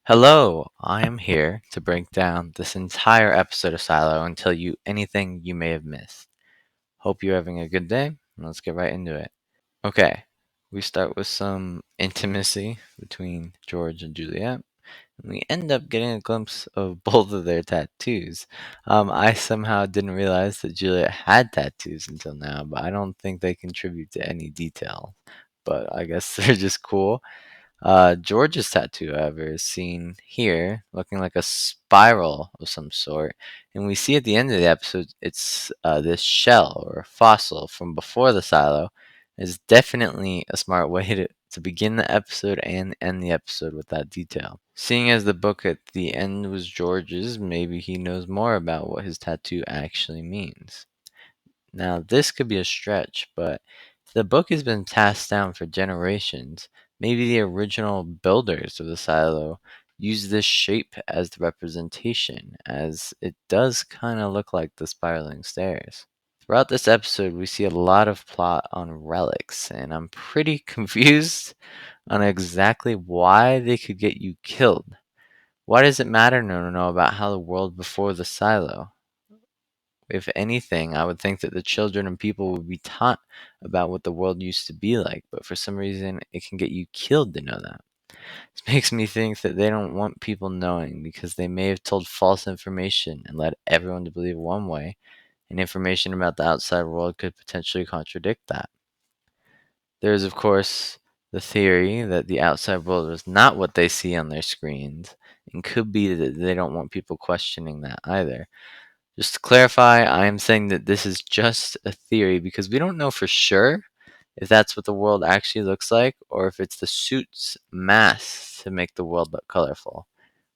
Hello, I am here to break down this entire episode of Silo and tell you anything you may have missed. Hope you're having a good day, and let's get right into it. Okay, we start with some intimacy between George and Juliet, and we end up getting a glimpse of both of their tattoos. I somehow didn't realize that Juliet had tattoos until now, but I don't think they contribute to any detail. But I guess they're just cool. George's tattoo, however, is seen here looking like a spiral of some sort. And we see at the end of the episode, it's this shell or fossil from before the silo. Is definitely a smart way to begin the episode and end the episode with that detail. Seeing as the book at the end was George's, maybe he knows more about what his tattoo actually means. Now, this could be a stretch, but the book has been passed down for generations. Maybe the original builders of the silo used this shape as the representation, as it does kind of look like the spiraling stairs. Throughout this episode, we see a lot of plot on relics, and I'm pretty confused on exactly why they could get you killed. Why does it matter to know about how the world before the silo? If anything, I would think that the children and people would be taught about what the world used to be like, but for some reason, it can get you killed to know that. This makes me think that they don't want people knowing because they may have told false information and led everyone to believe one way, and information about the outside world could potentially contradict that. There is, of course, the theory that the outside world is not what they see on their screens, and could be that they don't want people questioning that either. Just to clarify, I am saying that this is just a theory because we don't know for sure if that's what the world actually looks like or if it's the suit's mask to make the world look colorful.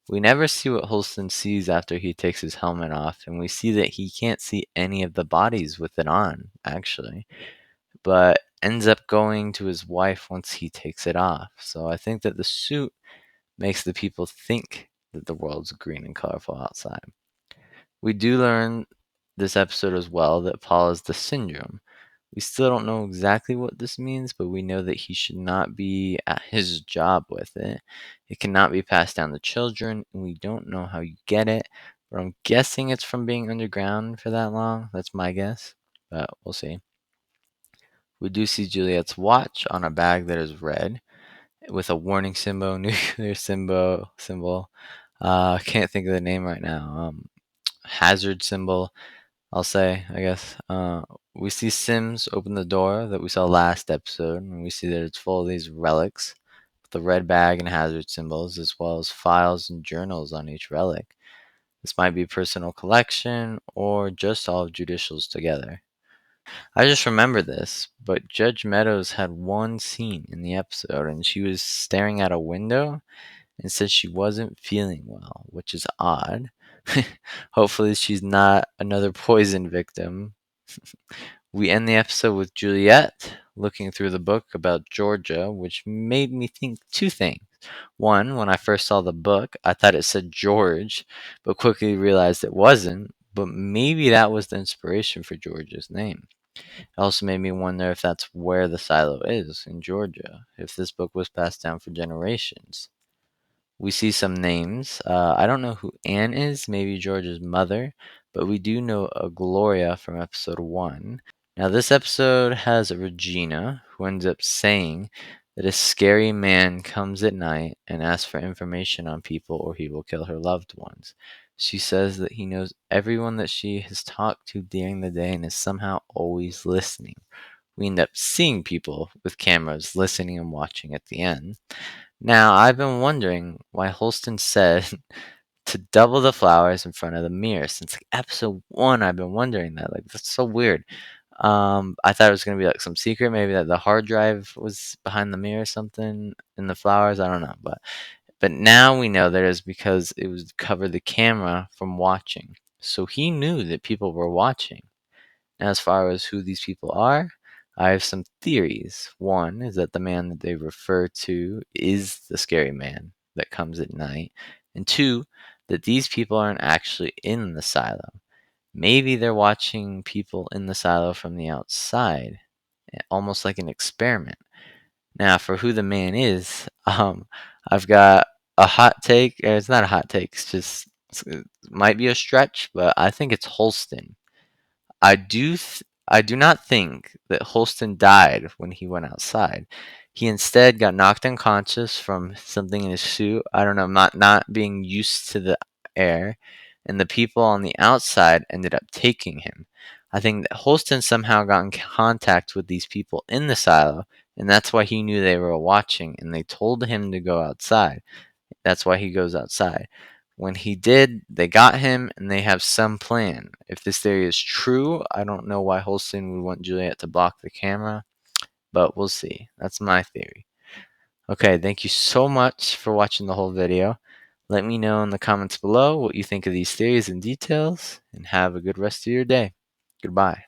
We never see what Holston sees after he takes his helmet off, and we see that he can't see any of the bodies with it on, actually, but ends up going to his wife once he takes it off. So I think that the suit makes the people think that the world's green and colorful outside. We do learn this episode as well that Paul is the syndrome. We still don't know exactly what this means, but we know that he should not be at his job with it. It cannot be passed down to children, and we don't know how you get it. But I'm guessing it's from being underground for that long. That's my guess, but we'll see. We do see Juliet's watch on a bag that is red with a warning symbol, nuclear symbol. I can't think of the name right now. Hazard symbol, I'll say, I guess. We see Sims open the door that we saw last episode, and we see that it's full of these relics, with the red bag and hazard symbols, as well as files and journals on each relic. This might be a personal collection or just all of Judicial's together. I just remember this, but Judge Meadows had one scene in the episode, and she was staring out a window and said she wasn't feeling well, which is odd. Hopefully, she's not another poison victim. We end the episode with Juliet looking through the book about Georgia, which made me think two things. One, when I first saw the book, I thought it said George, but quickly realized it wasn't. But maybe that was the inspiration for George's name. It also made me wonder if that's where the silo is in Georgia, if this book was passed down for generations. We see some names. I don't know who Anne is, maybe George's mother, but we do know a Gloria from episode 1. Now, this episode has a Regina who ends up saying that a scary man comes at night and asks for information on people or he will kill her loved ones. She says that he knows everyone that she has talked to during the day and is somehow always listening. We end up seeing people with cameras listening and watching at the end. Now, I've been wondering why Holston said to double the flowers in front of the mirror since like episode 1. I've been wondering that. Like, that's so weird. I thought it was gonna be like some secret, maybe that the hard drive was behind the mirror or something in the flowers. I don't know, but now we know that it's because it was cover the camera from watching. So he knew that people were watching. Now, as far as who these people are, I have some theories. One is that the man that they refer to is the scary man that comes at night. And two, that these people aren't actually in the silo. Maybe they're watching people in the silo from the outside, almost like an experiment. Now, for who the man is, I've got a hot take. It's not a hot take. It might be a stretch, but I think it's Holston. I do not think that Holston died when he went outside. He instead got knocked unconscious from something in his suit. I don't know, not being used to the air, and the people on the outside ended up taking him. I think that Holston somehow got in contact with these people in the silo, and that's why he knew they were watching, and they told him to go outside. That's why he goes outside. When he did, they got him and they have some plan. If this theory is true, I don't know why Holston would want Juliet to block the camera, but we'll see. That's my theory. Okay, thank you so much for watching the whole video. Let me know in the comments below what you think of these theories and details, and have a good rest of your day. Goodbye.